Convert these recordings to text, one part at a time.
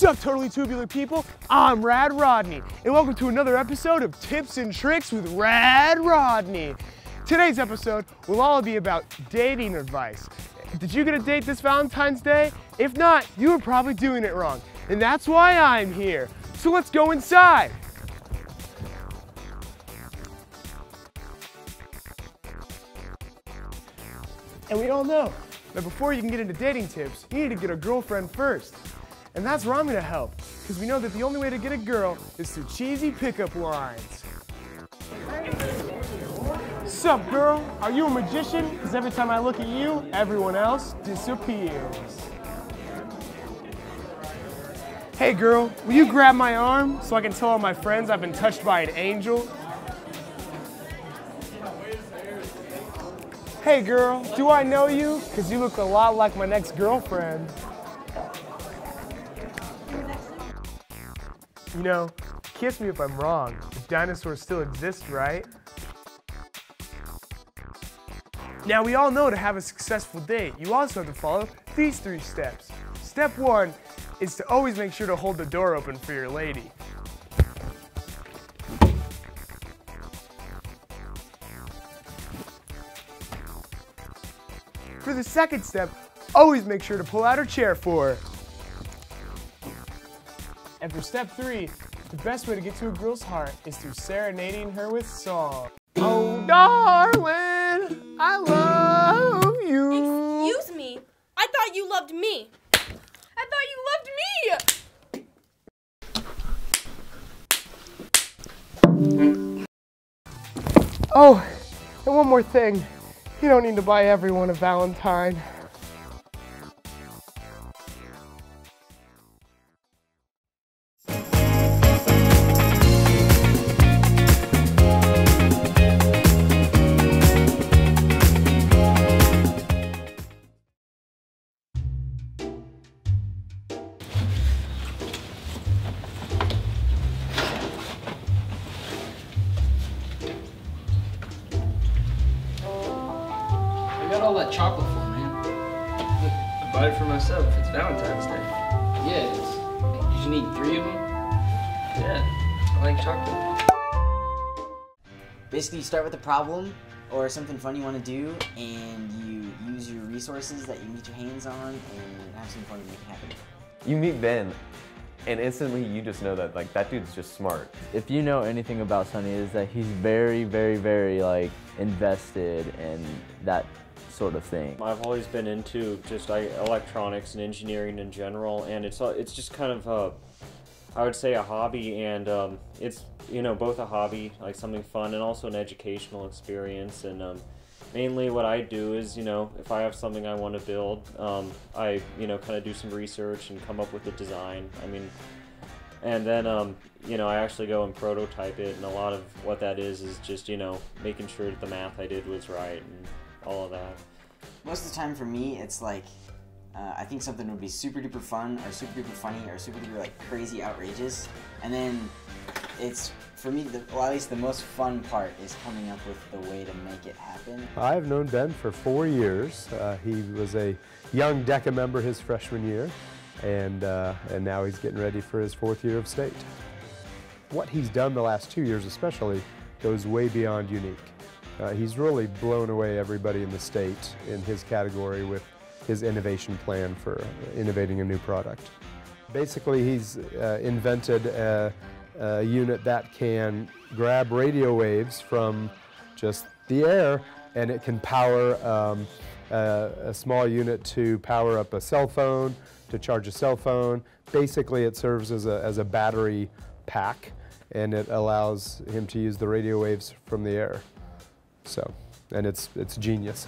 Sup, totally tubular people? I'm Rad Rodney, and welcome to another episode of Tips and Tricks with Rad Rodney. Today's episode will all be about dating advice. Did you get a date this Valentine's Day? If not, you were probably doing it wrong, and that's why I'm here. So let's go inside. And we all know that before you can get into dating tips, you need to get a girlfriend first. And that's where I'm gonna help, because we know that the only way to get a girl is through cheesy pickup lines. Sup, girl? Are you a magician? Because every time I look at you, everyone else disappears. Hey girl, will you grab my arm so I can tell all my friends I've been touched by an angel? Hey girl, do I know you? Because you look a lot like my next girlfriend. You know, kiss me if I'm wrong, but dinosaurs still exist, right? Now we all know to have a successful date, you also have to follow these 3 steps. Step 1 is to always make sure to hold the door open for your lady. For the second step, always make sure to pull out her chair for her. And for step 3, the best way to get to a girl's heart is through serenading her with song. Oh, darling, I love you. Excuse me? I thought you loved me. I thought you loved me. Oh, and one more thing. You don't need to buy everyone a Valentine. I got all that chocolate for, man. Look, I bought it for myself. It's Valentine's Day. Yeah, it is. Did you need 3 of them? Yeah, I like chocolate. Basically, you start with a problem or something fun you want to do, and you use your resources that you can get your hands on and have some fun and make it happen. You meet Ben, and instantly you just know that that dude's just smart. If you know anything about Sonny, is that he's very, very, very invested in that sort of thing. I've always been into just electronics and engineering in general, and it's just kind of I would say a hobby, and it's both a hobby, like something fun, and also an educational experience. And mainly what I do is if I have something I want to build, I kind of do some research and come up with a design. And then I actually go and prototype it, and a lot of what that is just making sure that the math I did was right and all of that. Most of the time for me, it's like I think something would be super duper fun or super duper funny or super duper crazy outrageous, and then it's for me at least the most fun part is coming up with the way to make it happen. I've known Ben for 4 years. He was a young DECA member his freshman year, and now he's getting ready for his 4th year of state. What he's done the last 2 years especially goes way beyond unique. He's really blown away everybody in the state in his category with his innovation plan for innovating a new product. Basically, he's invented a unit that can grab radio waves from just the air, and it can power a small unit to power up a cell phone, to charge a cell phone. Basically, it serves as a battery pack, and it allows him to use the radio waves from the air. So, and it's genius.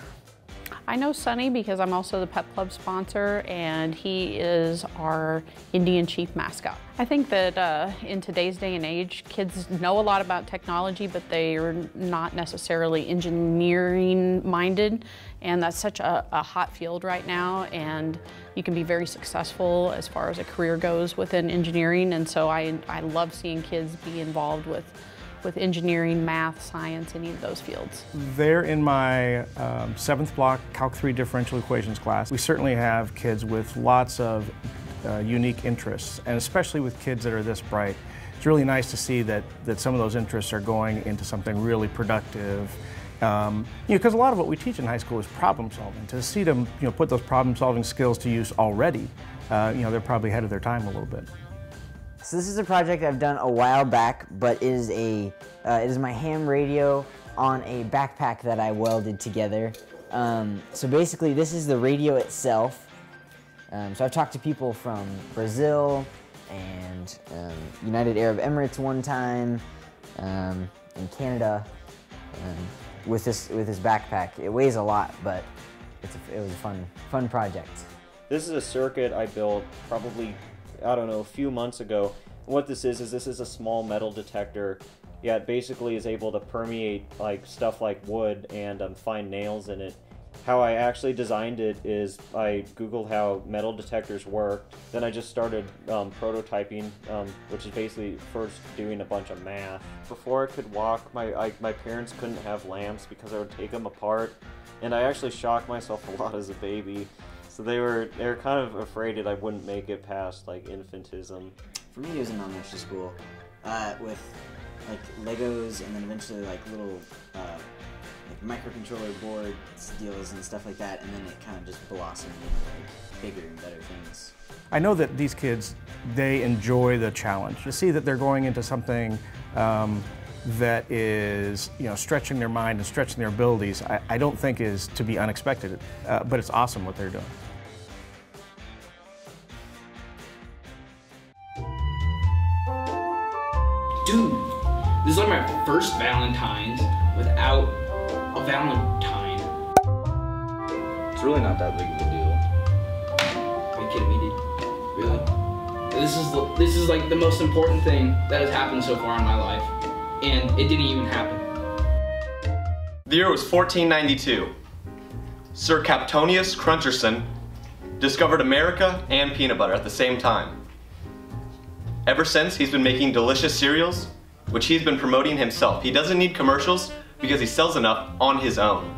I know Sonny because I'm also the Pep Club sponsor, and he is our Indian chief mascot. I think that in today's day and age, kids know a lot about technology, but they are not necessarily engineering minded, and that's such a hot field right now, and you can be very successful as far as a career goes within engineering, and so I love seeing kids be involved with engineering, math, science, any of those fields. They're in my 7th block Calc 3 differential equations class. We certainly have kids with lots of unique interests, and especially with kids that are this bright. It's really nice to see that some of those interests are going into something really productive. Because a lot of what we teach in high school is problem solving. To see them, put those problem solving skills to use already, they're probably ahead of their time a little bit. So this is a project I've done a while back, but it is my ham radio on a backpack that I welded together. So basically this is the radio itself. So I've talked to people from Brazil and United Arab Emirates one time, and Canada with this backpack. It weighs a lot, but it was a fun project. This is a circuit I built probably, I don't know, a few months ago. What this is a small metal detector. Yeah, it basically is able to permeate like stuff like wood and find nails in it. How I actually designed it is I Googled how metal detectors work. Then I just started prototyping, which is basically first doing a bunch of math. Before I could walk, my parents couldn't have lamps because I would take them apart. And I actually shocked myself a lot as a baby. So they were kind of afraid that I wouldn't make it past like infantism. For me, it was in elementary school with like Legos and then eventually like little like microcontroller board deals and stuff like that, and then it kind of just blossomed into like bigger and better things. I know that these kids, they enjoy the challenge. To see that they're going into something that is, stretching their mind and stretching their abilities, I don't think is to be unexpected, but it's awesome what they're doing. Dude, this is like my first Valentine's without a Valentine. It's really not that big of a deal. Are you kidding me, dude? Really? This is like the most important thing that has happened so far in my life, and it didn't even happen. The year was 1492. Sir Captonius Cruncherson discovered America and peanut butter at the same time. Ever since, he's been making delicious cereals, which he's been promoting himself. He doesn't need commercials because he sells enough on his own.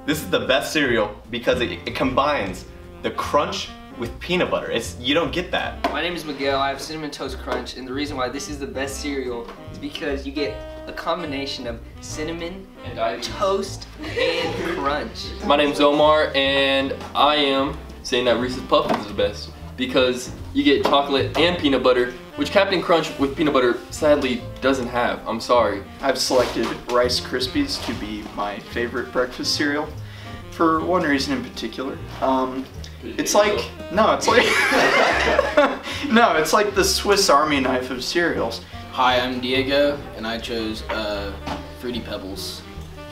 This is the best cereal because it combines the crunch with peanut butter. You don't get that. My name is Miguel. I have Cinnamon Toast Crunch, and the reason why this is the best cereal is because you get a combination of cinnamon, and toast, and crunch. My name's Omar, and I am saying that Reese's Puffs is the best because you get chocolate and peanut butter, which Captain Crunch with peanut butter sadly doesn't have. I'm sorry. I've selected Rice Krispies to be my favorite breakfast cereal for one reason in particular. It's like the Swiss Army knife of cereals. Hi, I'm Diego, and I chose Fruity Pebbles.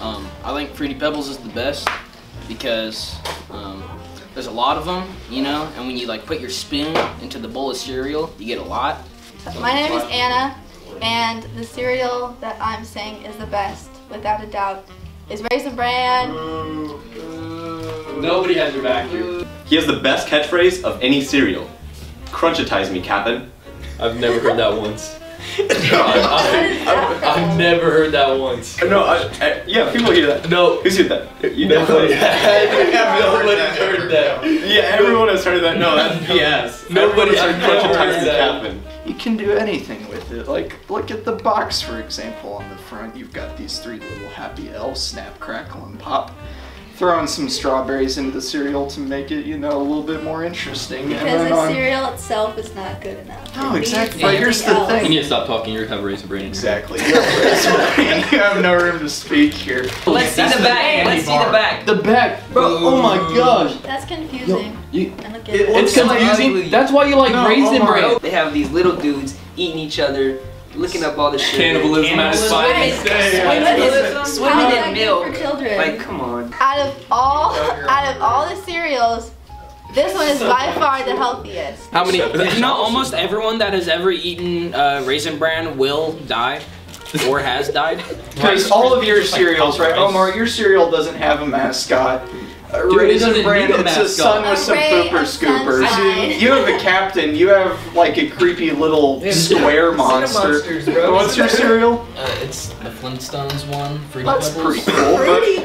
I think Fruity Pebbles is the best because there's a lot of them, and when you like put your spoon into the bowl of cereal, you get a lot. My name is Anna, and the cereal that I'm saying is the best, without a doubt, is Raisin Bran. Nobody has your back here. He has the best catchphrase of any cereal. Crunchitize me, Captain. I've never heard that once. I've never heard that once. No, yeah, people hear that. No. Who's heard that? You Nobody has heard that. Yeah, everyone has heard that. No, that's BS. Nobody's heard Crunchitize that. Captain. You can do anything with it. Like, look at the box, for example. On the front, you've got these three little happy elves, snap, crackle, and pop. Throwing some strawberries into the cereal to make it, a little bit more interesting. Because the cereal itself is not good enough. No, exactly. But here's the thing. You need to stop talking. You have Raisin Bran. Exactly. You have no room to speak here. Let's see the back. Let's see the back. The back, bro. Oh my gosh. That's confusing. It's confusing. That's why you like Raisin Bran. They have these little dudes eating each other, looking up all the shit. Cannibalism at its finest. Swimming in milk. For children. Like, come on. Out of all the cereals, this one is by far the healthiest. How many? Almost everyone that has ever eaten Raisin Bran will die. Or has died. Because all of your cereals, right? Omar, your cereal doesn't have a mascot. Raisin Bran, need a it's a son with some pooper scoopers. You have a captain. You have like a creepy little square monster. What's your cereal? It's the Flintstones one. Fruity That's Pebbles. pretty cool.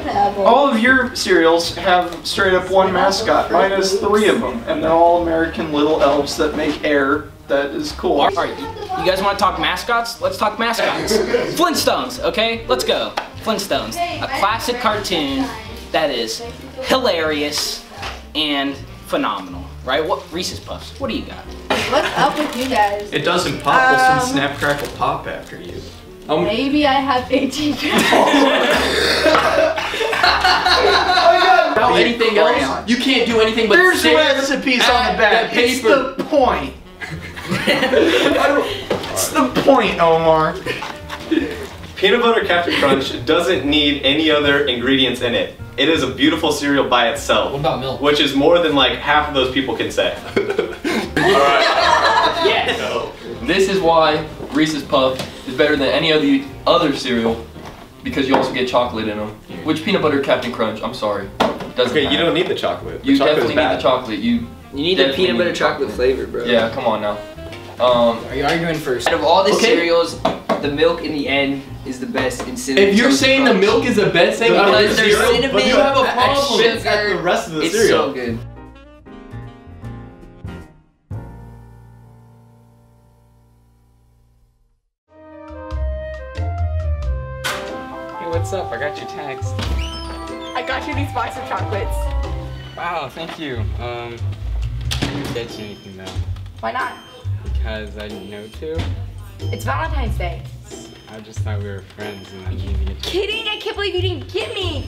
But all of your cereals have straight up one mascot. Mine has 3 of them, and they're all American little elves that make air. That is cool. All right, you guys want to talk mascots? Let's talk mascots. Flintstones, okay? Let's go. Flintstones, a classic cartoon that is hilarious and phenomenal, right? What Reese's Puffs? What do you got? What's up with you guys? It doesn't pop. We'll send Snap Crackle Pop after you. Maybe I have 18 Anything else? You can't do anything but There's stare recipes on the back. It's the point. It's the point, Omar. Peanut Butter Captain Crunch doesn't need any other ingredients in it. It is a beautiful cereal by itself. What about milk? Which is more than like half of those people can say. Alright. Yes! No. This is why Reese's Puff is better than any of the other cereal, because you also get chocolate in them. Which Peanut Butter Captain Crunch, I'm sorry, doesn't Okay, have. you don't need the chocolate. You definitely need the chocolate. You need the peanut butter chocolate flavor, bro. Yeah, come on now. Are you arguing first? Out of all the cereals, the milk in the end is the best in cinnamon. If you're saying the milk is the best thing because there's cinnamon, but you have a problem. Sugar, at the rest of the cereal. It's so good. Hey, what's up? I got your text. I got you these box of chocolates. Wow, thank you. I didn't get you anything though. Why not? Because I didn't know to. It's Valentine's Day. I just thought we were friends and I didn't get you. Kidding? I can't believe you didn't get me.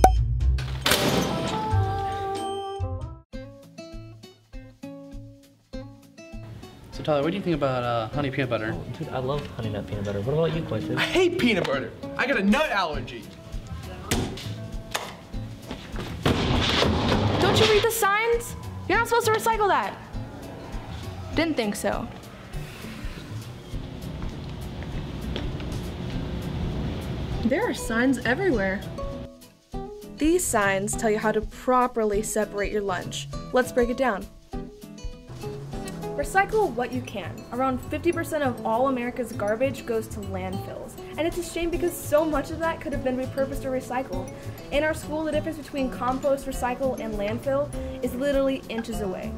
So Tyler, what do you think about honey peanut butter? Oh, dude, I love honey nut peanut butter. What about you, Quincy? I hate peanut butter. I got a nut allergy. Don't you read the signs? You're not supposed to recycle that. Didn't think so. There are signs everywhere. These signs tell you how to properly separate your lunch. Let's break it down. Recycle what you can. Around 50% of all America's garbage goes to landfills. And it's a shame because so much of that could have been repurposed or recycled. In our school, the difference between compost, recycle, and landfill is literally inches away.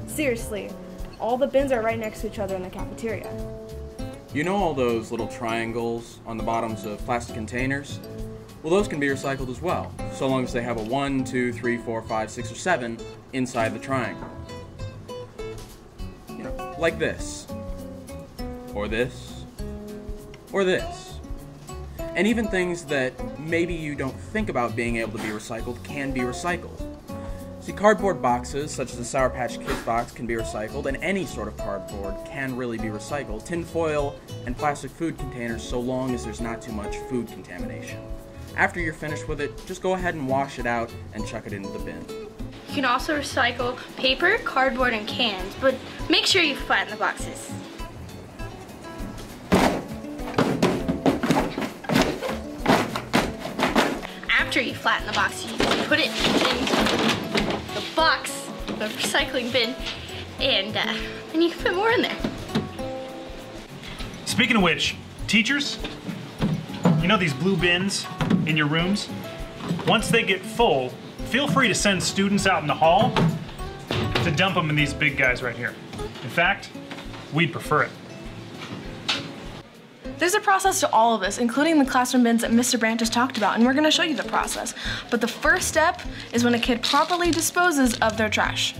Seriously, all the bins are right next to each other in the cafeteria. You know all those little triangles on the bottoms of plastic containers? Well, those can be recycled as well, so long as they have a 1, 2, 3, 4, 5, 6, or 7 inside the triangle. You know, like this, or this, or this. And even things that maybe you don't think about being able to be recycled can be recycled. See, cardboard boxes, such as the Sour Patch Kids box, can be recycled, and any sort of cardboard can really be recycled. Tin foil and plastic food containers, so long as there's not too much food contamination. After you're finished with it, just go ahead and wash it out and chuck it into the bin. You can also recycle paper, cardboard, and cans, but make sure you flatten the boxes. After you flatten the box, you put it in the box, the recycling bin, and then you can put more in there. Speaking of which, teachers, you know these blue bins in your rooms? Once they get full, feel free to send students out in the hall to dump them in these big guys right here. In fact, we'd prefer it. There's a process to all of this, including the classroom bins that Mr. Brandt just talked about, and we're going to show you the process. But the first step is when a kid properly disposes of their trash.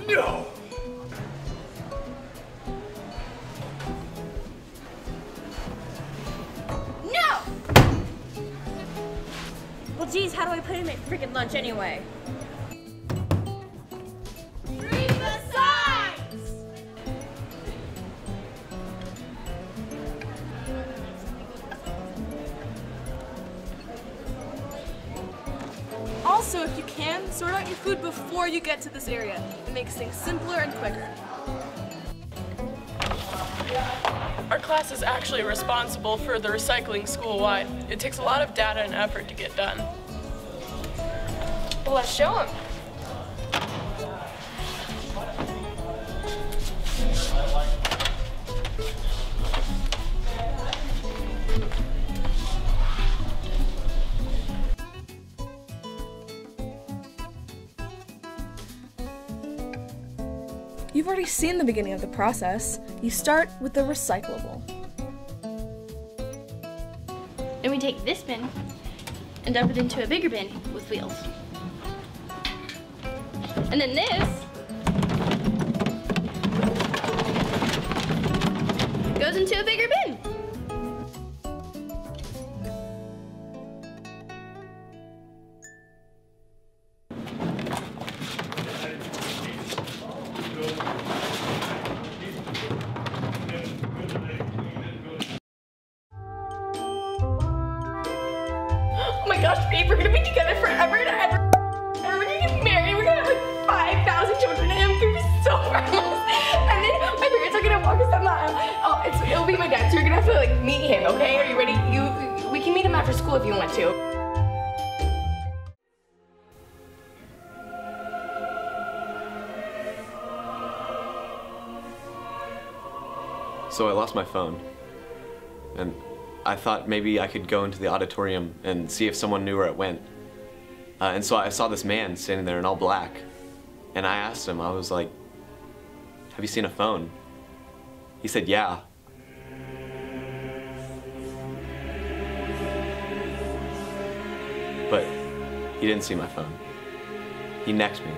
No! No! Well, geez, how do I put it in my freaking lunch anyway? Read the signs! Also, if you can, sort out your food before you get to this area. It makes things simpler and quicker. Our class is actually responsible for the recycling school-wide. It takes a lot of data and effort to get done. Well, let's show them. You've already seen the beginning of the process. You start with the recyclable. Then we take this bin and dump it into a bigger bin with wheels. And then this goes into a bigger bin. Oh my gosh, babe, we're gonna be together forever and ever. And we're gonna get married. We're gonna have like 5,000 children, and I'm gonna be so proud. And then my parents are gonna walk us down the aisle. Oh, it'll be my dad, so you're gonna have to like meet him, okay? Are you ready? We can meet him after school if you want to. So I lost my phone, and I thought maybe I could go into the auditorium and see if someone knew where it went. And so I saw this man standing there in all black, and I asked him, I was like, "Have you seen a phone?" He said, "Yeah." But he didn't see my phone. He necked me.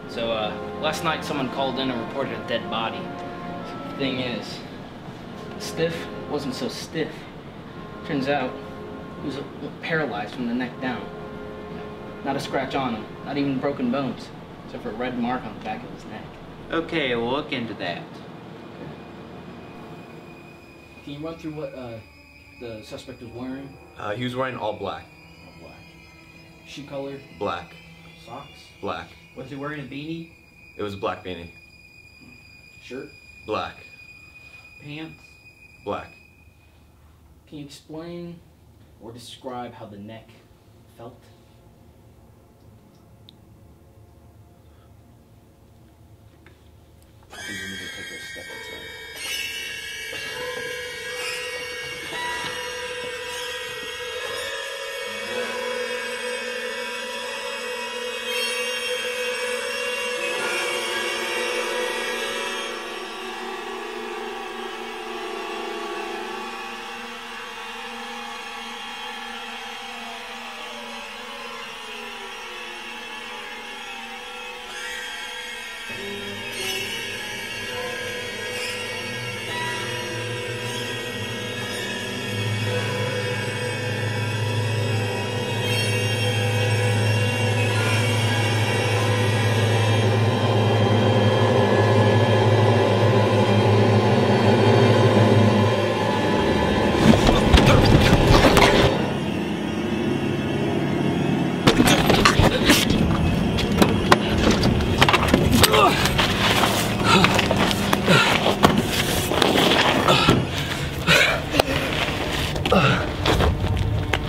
So, last night someone called in and reported a dead body. The thing is, stiff wasn't so stiff. Turns out, he was paralyzed from the neck down. Not a scratch on him, not even broken bones, except for a red mark on the back of his neck. Okay, we'll look into that. Can you run through what the suspect was wearing? He was wearing all black. All black. Shoe color? Black. Socks? Black. Was he wearing a beanie? It was a black beanie. Shirt? Black. Pants? Black. Can you explain or describe how the neck felt? I think we need to take a step outside.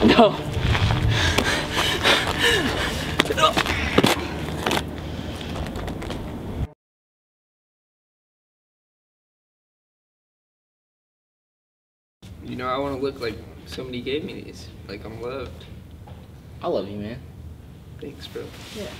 No. You know, I want to look like somebody gave me these. Like I'm loved. I love you, man. Thanks, bro. Yeah.